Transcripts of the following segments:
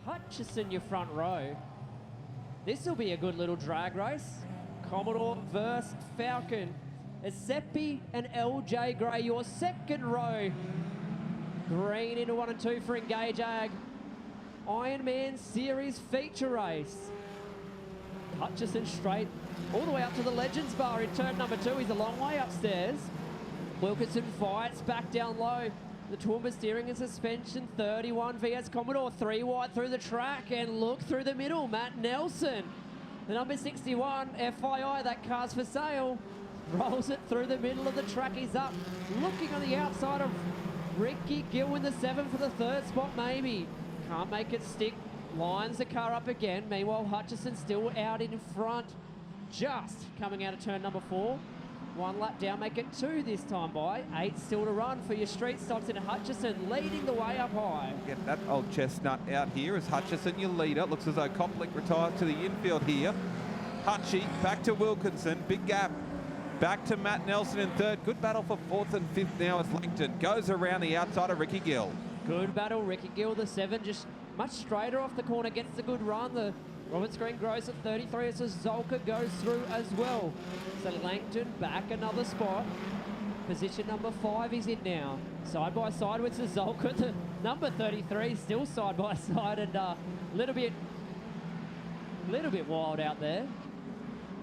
Hutchison, your front row. This will be a good little drag race. Commodore versus Falcon. Seppi and LJ Gray, your second row. Green into 1 and 2 for Engage Ag Ironman Series feature race. Hutchison straight all the way up to the Legends bar in turn number 2. He's a long way upstairs. Wilkinson fights back down low. The Toowoomba steering and suspension, 31 VS Commodore, 3 wide through the track, and look through the middle, Matt Nelson. The number 61, FYI, that car's for sale. Rolls it through the middle of the track. He's up, looking on the outside of Ricky Gill in the 7 for the 3rd spot, maybe. Can't make it stick. Lines the car up again. Meanwhile, Hutchison still out in front, just coming out of turn number 4. 1 lap down, make it 2 this time by. 8 still to run for your street stocks, and Hutchison leading the way up high. Get that old chestnut out here as Hutchison, your leader. Looks as though Koplik retires to the infield here. Hutchie back to Wilkinson, big gap. Back to Matt Nelson in 3rd. Good battle for 4th and 5th now as Langton goes around the outside of Ricky Gill. Good battle, Ricky Gill, the 7, just much straighter off the corner, gets a good run. The Roberts Green grows at 33 as Zolka goes through as well. So Langton back another spot. Position number 5 is in now. Side by side with Zolka. The number 33 still side by side, and a little bit wild out there.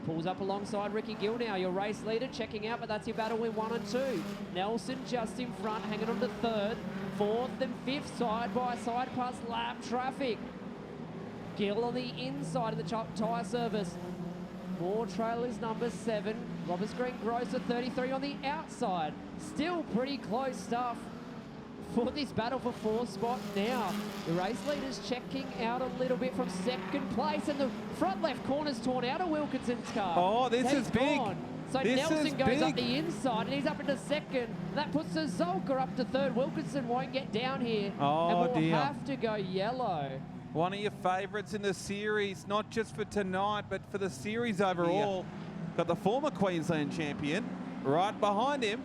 Pulls up alongside Ricky Gill now, your race leader checking out, but that's your battle in 1 and 2. Nelson just in front, hanging on to 3rd. 4th and 5th side by side past lap traffic. Gill on the inside of the tyre service. More trailers, number 7. Roberts Green grows to 33 on the outside. Still pretty close stuff for this battle for 4th spot now. The race leader's checking out a little bit from 2nd place, and the front left corner's torn out of Wilkinson's car. Oh, this is big. So Nelson goes up the inside, and he's up into 2nd. That puts the Zolka up to 3rd. Wilkinson won't get down here, and will have to go yellow. One of your favourites in the series, not just for tonight, but for the series overall. Got the former Queensland champion right behind him.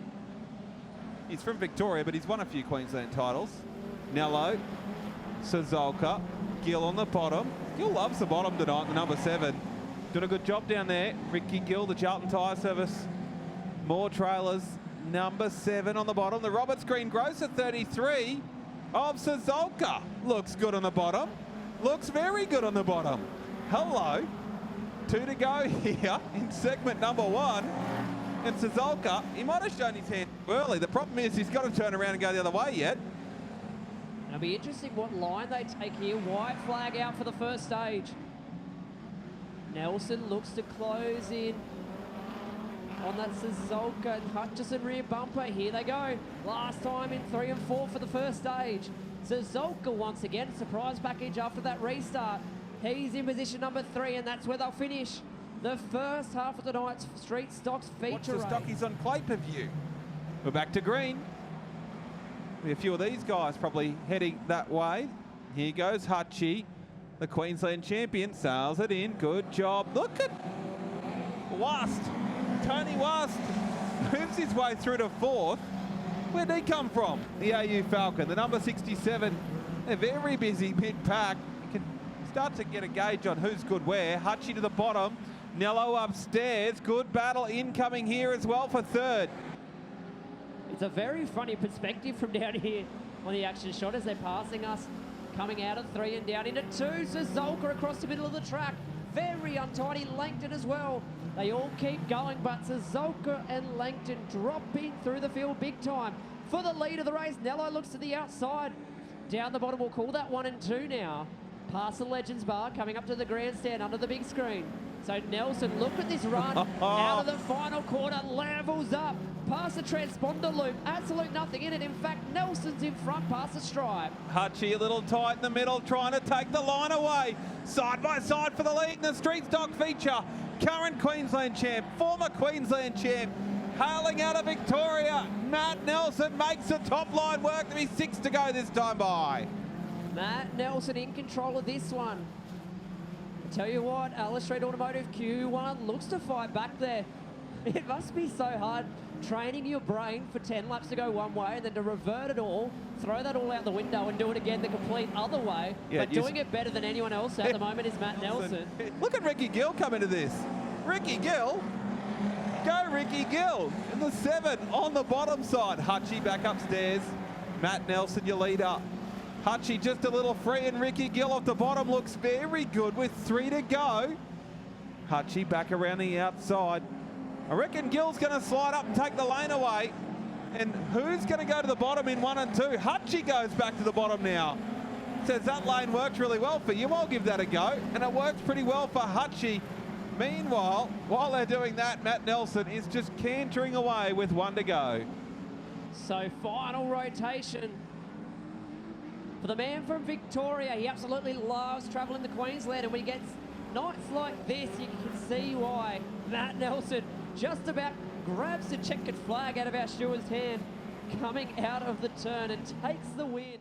He's from Victoria, but he's won a few Queensland titles. Nello, Zolka, Gill on the bottom. Gill loves the bottom tonight, the number 7. Doing a good job down there. Ricky Gill, the Charlton Tyre Service. More trailers, number 7 on the bottom. The Roberts Green grows at 33 of Zolka. Looks good on the bottom. Looks very good on the bottom. Hello. 2 to go here in segment number 1. And Zolka, he might have shown his hand early. The problem is he's got to turn around and go the other way yet. It'll be interesting what line they take here. White flag out for the first stage. Nelson looks to close in on that Zolka and Hutchison rear bumper. Here they go. Last time in 3 and 4 for the first stage. Zolka once again, surprise package after that restart. He's in position number 3, and that's where they'll finish the first half of tonight's Street Stocks feature Watch the race. stockies on play per view. We're back to green. A few of these guys probably heading that way. Here goes Hutchie, the Queensland champion, sails it in. Good job. Look at Wast. Tony Wast moves his way through to 4th. Where'd he come from? The AU Falcon, the number 67. They're very busy mid-pack. You can start to get a gauge on who's good where. Hutchie to the bottom. Nello upstairs. Good battle incoming here as well for 3rd. It's a very funny perspective from down here on the action shot as they're passing us. Coming out of 3 and down into 2. Zolka across the middle of the track. Very untidy. Langton as well. They all keep going, but Zolka and Langton dropping through the field big time. For the lead of the race, Nello looks to the outside. Down the bottom, we'll call that 1 and 2 now. Past the Legends bar, coming up to the grandstand under the big screen. So Nelson, look at this run. Out of the final quarter, levels up. Past the transponder loop, absolute nothing in it. In fact, Nelson's in front past the stripe. Hutchie a little tight in the middle, trying to take the line away. Side by side for the lead in the Street Stock feature. Current Queensland champ, former Queensland champ, hailing out of Victoria. Matt Nelson makes the top line work. There'll be 6 to go this time by. Matt Nelson in control of this one. I tell you what, Alice Street Automotive Q1 looks to fight back there. It must be so hard training your brain for 10 laps to go one way and then to revert it all, throw that all out the window and do it again the complete other way. Yeah, but doing it better than anyone else at the moment is Matt Nelson. Look at Ricky Gill come into this. Ricky Gill. Go Ricky Gill. In the 7 on the bottom side. Hutchie back upstairs. Matt Nelson, your leader. Hutchie just a little free, and Ricky Gill off the bottom looks very good with 3 to go. Hutchie back around the outside. I reckon Gill's going to slide up and take the lane away. And who's going to go to the bottom in 1 and 2? Hutchie goes back to the bottom now. Says that lane works really well for you. I'll give that a go. And it works pretty well for Hutchie. Meanwhile, while they're doing that, Matt Nelson is just cantering away with 1 to go. So final rotation for the man from Victoria. He absolutely loves traveling to Queensland, and when he gets nights like this, you can see why. Matt Nelson just about grabs the checkered flag out of our steward's hand coming out of the turn and takes the win.